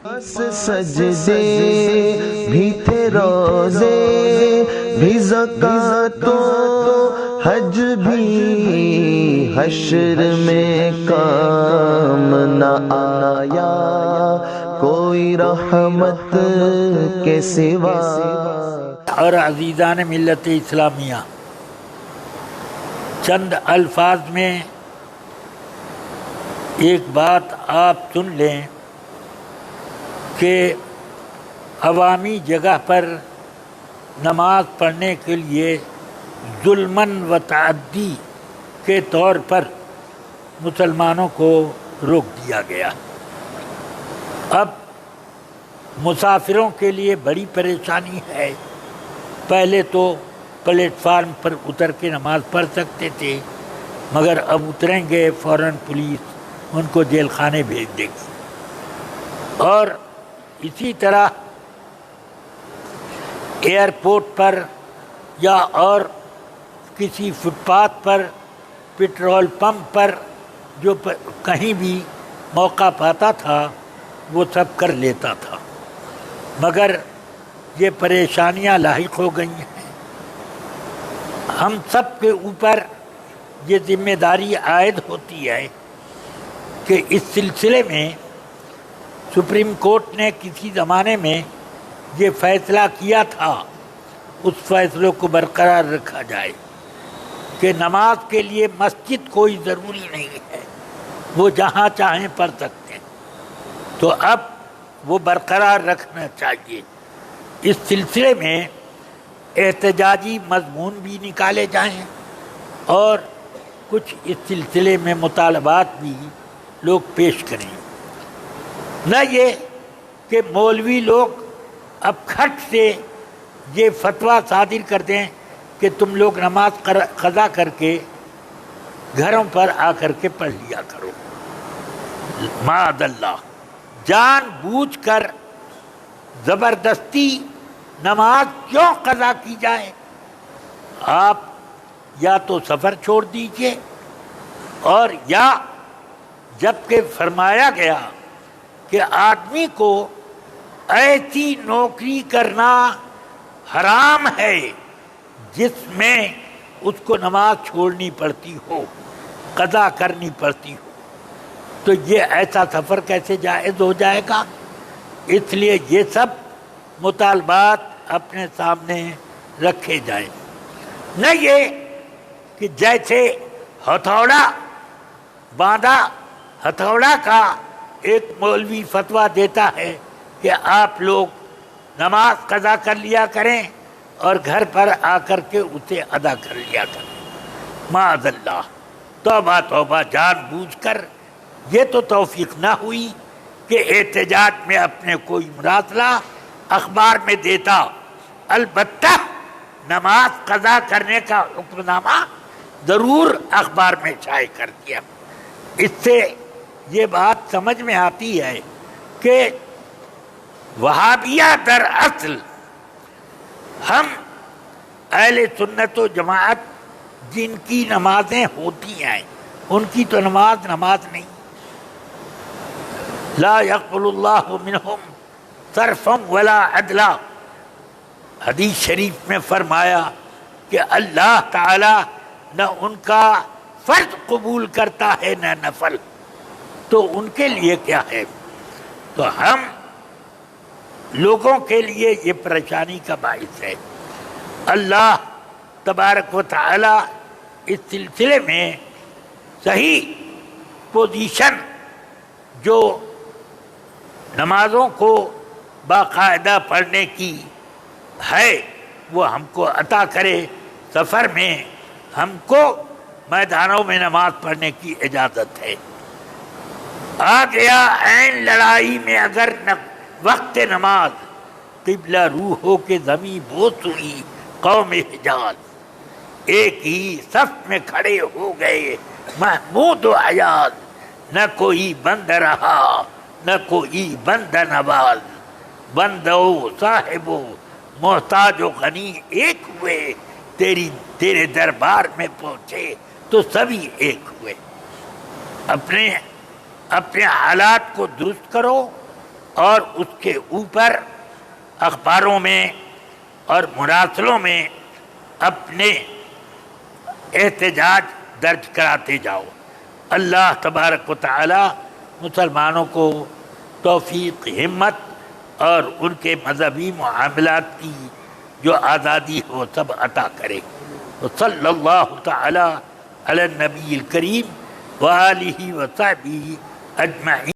سجدے بھی تھے، روزے بھی، زکوٰۃ و حج بھی، حشر میں کام نہ آیا کوئی رحمت کے سوا۔ اور عزیزان ملت اسلامیہ، چند الفاظ میں ایک بات آپ سن لیں کہ عوامی جگہ پر نماز پڑھنے کے لیے ظلماً و تعدی کے طور پر مسلمانوں کو روک دیا گیا۔ اب مسافروں کے لیے بڑی پریشانی ہے۔ پہلے تو پلیٹ فارم پر اتر کے نماز پڑھ سکتے تھے، مگر اب اتریں گے فوراً پولیس ان کو جیل خانے بھیج دے گی۔ اور اسی طرح ایئرپورٹ پر یا اور کسی فٹ پاتھ پر، پٹرول پمپ پر جو کہیں بھی موقع پاتا تھا وہ سب کر لیتا تھا، مگر یہ پریشانیاں لاحق ہو گئی ہیں۔ ہم سب کے اوپر یہ ذمہ داری عائد ہوتی ہے کہ اس سلسلے میں سپریم کورٹ نے کسی زمانے میں یہ فیصلہ کیا تھا، اس فیصلوں کو برقرار رکھا جائے کہ نماز کے لیے مسجد کوئی ضروری نہیں ہے، وہ جہاں چاہیں پڑھ سکتے ہیں، تو اب وہ برقرار رکھنا چاہیے۔ اس سلسلے میں احتجاجی مضمون بھی نکالے جائیں اور کچھ اس سلسلے میں مطالبات بھی لوگ پیش کریں۔ نہ یہ کہ مولوی لوگ اب کھٹ سے یہ فتویٰ صادر کر دیں کہ تم لوگ نماز قضا کر کے گھروں پر آ کر کے پڑھ لیا کرو۔ معاذ اللہ، جان بوجھ کر زبردستی نماز کیوں قضا کی جائے؟ آپ یا تو سفر چھوڑ دیجئے، اور یا جبکہ فرمایا گیا کہ آدمی کو ایسی نوکری کرنا حرام ہے جس میں اس کو نماز چھوڑنی پڑتی ہو، قضا کرنی پڑتی ہو، تو یہ ایسا سفر کیسے جائز ہو جائے گا؟ اس لیے یہ سب مطالبات اپنے سامنے رکھے جائیں۔ نہ یہ کہ جیسے ہتھوڑا باندھا، ہتھوڑا کا ایک مولوی فتویٰ دیتا ہے کہ آپ لوگ نماز قضا کر لیا کریں اور گھر پر آ کر کے اسے ادا کر لیا کریں۔ معاذ اللہ، توبہ توبہ، جان بوجھ کر یہ تو توفیق نہ ہوئی کہ احتجاج میں اپنے کوئی مراسلہ اخبار میں دیتا، البتہ نماز قضا کرنے کا حکم نامہ ضرور اخبار میں شائع کر دیا۔ اس سے یہ بات سمجھ میں آتی ہے کہ وہابیہ در اصل ہم اہل سنت و جماعت جن کی نمازیں ہوتی ہیں ان کی تو نماز نہیں۔ لا يقبل اللہ منہم صرفا ولا عدلا، حدیث شریف میں فرمایا کہ اللہ تعالی نہ ان کا فرض قبول کرتا ہے نہ نفل، تو ان کے لیے کیا ہے؟ تو ہم لوگوں کے لیے یہ پریشانی کا باعث ہے۔ اللہ تبارک و تعالی اس سلسلے میں صحیح پوزیشن جو نمازوں کو باقاعدہ پڑھنے کی ہے وہ ہم کو عطا کرے۔ سفر میں ہم کو میدانوں میں نماز پڑھنے کی اجازت ہے۔ آ گیا عین لڑائی میں اگر وقت نماز، قبلہ روح ہو کے زمیں بوس ہوئی قوم حجاز، ایک ہی صف میں کھڑے ہو گئے محمود و ایاز، نہ کوئی بند رہا نہ کوئی بند نواز، بند و صاحب و محتاج و غنی ایک ہوئے، تیرے دربار میں پہنچے تو سبھی ایک ہوئے۔ اپنے حالات کو درست کرو اور اس کے اوپر اخباروں میں اور مراسلوں میں اپنے احتجاج درج کراتے جاؤ۔ اللہ تبارک و تعالی مسلمانوں کو توفیق، ہمت اور ان کے مذہبی معاملات کی جو آزادی ہو سب عطا کرے۔ صلی اللہ تعالی علی النبی الکریم وآلہ وصحبہ اجمعین۔